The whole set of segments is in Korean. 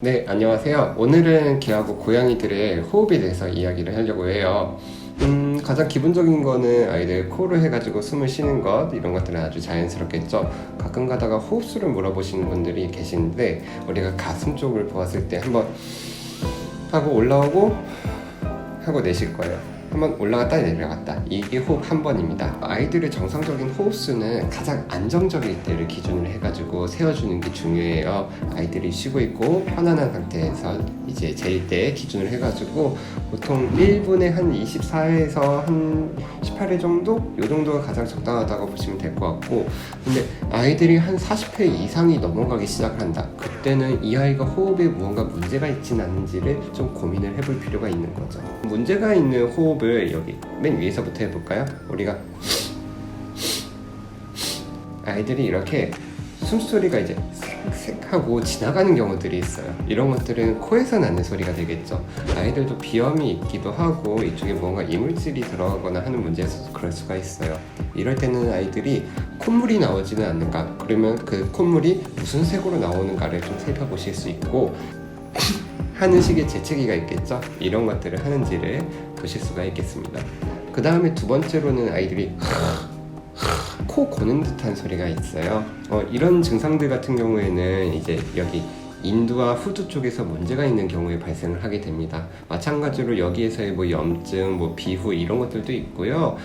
네, 안녕하세요. 오늘은 개하고 고양이들의 호흡에 대해서 이야기를 하려고 해요. 가장 기본적인 거는 아이들 코로 해가지고 숨을 쉬는 것, 이런 것들은 아주 자연스럽겠죠. 가끔 가다가 호흡수를 물어보시는 분들이 계시는데, 우리가 가슴 쪽을 보았을 때 한번 하고 올라오고 하고 내쉴 거예요. 한번 올라갔다 내려갔다, 이게 호흡 한 번입니다. 아이들의 정상적인 호흡수는 가장 안정적일 때를 기준으로 해가지고 세워주는 게 중요해요. 아이들이 쉬고 있고 편안한 상태에서 이제 재일 때 기준으로 해가지고 보통 1분에 한 24회에서 한 18회 정도? 요 정도가 가장 적당하다고 보시면 될 것 같고, 근데 아이들이 한 40회 이상이 넘어가기 시작을 한다. 그때는 이 아이가 호흡에 무언가 문제가 있진 않은지를 좀 고민을 해볼 필요가 있는 거죠. 문제가 있는 호흡을 여기 맨 위에서부터 해볼까요? 우리가 아이들이 이렇게 숨소리가 이제 색 하고 지나가는 경우들이 있어요. 이런 것들은 코에서 나는 소리가 되겠죠. 아이들도 비염이 있기도 하고 이쪽에 뭔가 이물질이 들어가거나 하는 문제에서도 그럴 수가 있어요. 이럴 때는 아이들이 콧물이 나오지는 않는가, 그러면 그 콧물이 무슨 색으로 나오는가를 좀 살펴보실 수 있고, 하는 식의 재채기가 있겠죠. 이런 것들을 하는지를 보실 수가 있겠습니다. 그 다음에 두 번째로는 아이들이 코 고는 듯한 소리가 있어요. 이런 증상들 같은 경우에는 이제 여기 인두와 후두 쪽에서 문제가 있는 경우에 발생을 하게 됩니다. 마찬가지로 여기에서의 뭐 염증, 뭐 비후 이런 것들도 있고요.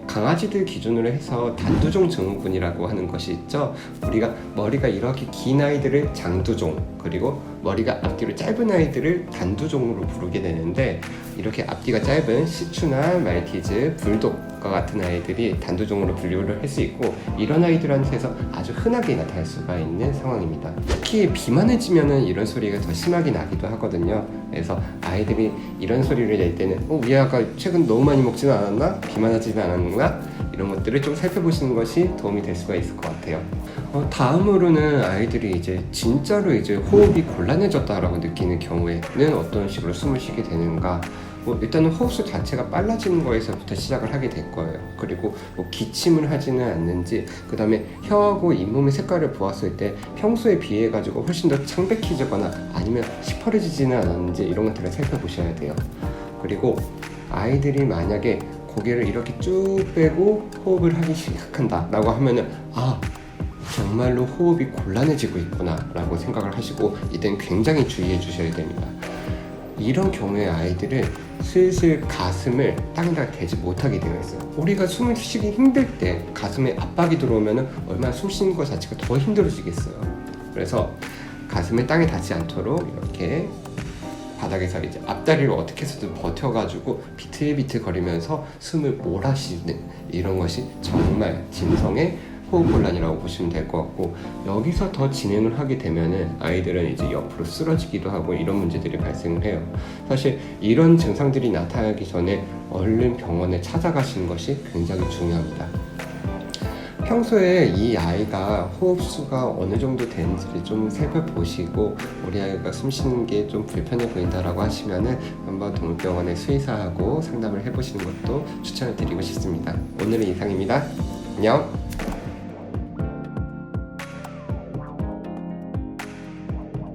강아지들 기준으로 해서 단두종 증후군이라고 하는 것이 있죠. 우리가 머리가 이렇게 긴 아이들을 장두종, 그리고 머리가 앞뒤로 짧은 아이들을 단두종으로 부르게 되는데, 이렇게 앞뒤가 짧은 시추나 말티즈, 불독과 같은 아이들이 단두종으로 분류를 할 수 있고, 이런 아이들한테서 아주 흔하게 나타날 수가 있는 상황입니다. 특히 비만해지면은 이런 소리가 더 심하게 나기도 하거든요. 그래서 아이들이 이런 소리를 낼 때는 우리 아가 최근 너무 많이 먹지는 않았나? 비만하지는 않았나? 이런 것들을 좀 살펴보시는 것이 도움이 될 수가 있을 것 같아요. 다음으로는 아이들이 이제 진짜로 이제 호흡이 곤란해졌다라고 느끼는 경우에는 어떤 식으로 숨을 쉬게 되는가? 일단은 호흡수 자체가 빨라지는 거에서부터 시작을 하게 될 거예요. 그리고 기침을 하지는 않는지, 그 다음에 혀하고 잇몸의 색깔을 보았을 때 평소에 비해 가지고 훨씬 더 창백해지거나 아니면 시퍼러지지는 않았는지, 이런 것들을 살펴보셔야 돼요. 그리고 아이들이 만약에 고개를 이렇게 쭉 빼고 호흡을 하기 시작한다 라고 하면은 정말로 호흡이 곤란해지고 있구나 라고 생각을 하시고, 이때는 굉장히 주의해 주셔야 됩니다. 이런 경우에 아이들은 슬슬 가슴을 땅에다 대지 못하게 되어 있어요. 우리가 숨을 쉬기 힘들 때 가슴에 압박이 들어오면 얼마나 숨 쉬는 것 자체가 더 힘들어지겠어요. 그래서 가슴을 땅에 닿지 않도록 이렇게 바닥에서 이제 앞다리를 어떻게 해서든 버텨가지고 비틀비틀 거리면서 숨을 몰아쉬는, 이런 것이 정말 진성의 호흡 곤란이라고 보시면 될 것 같고, 여기서 더 진행을 하게 되면은 아이들은 이제 옆으로 쓰러지기도 하고 이런 문제들이 발생을 해요. 사실 이런 증상들이 나타나기 전에 얼른 병원에 찾아가시는 것이 굉장히 중요합니다. 평소에 이 아이가 호흡수가 어느 정도 되는지를 좀 살펴보시고, 우리 아이가 숨 쉬는 게 좀 불편해 보인다라고 하시면은 한번 동물병원의 수의사하고 상담을 해보시는 것도 추천을 드리고 싶습니다. 오늘은 이상입니다. 안녕.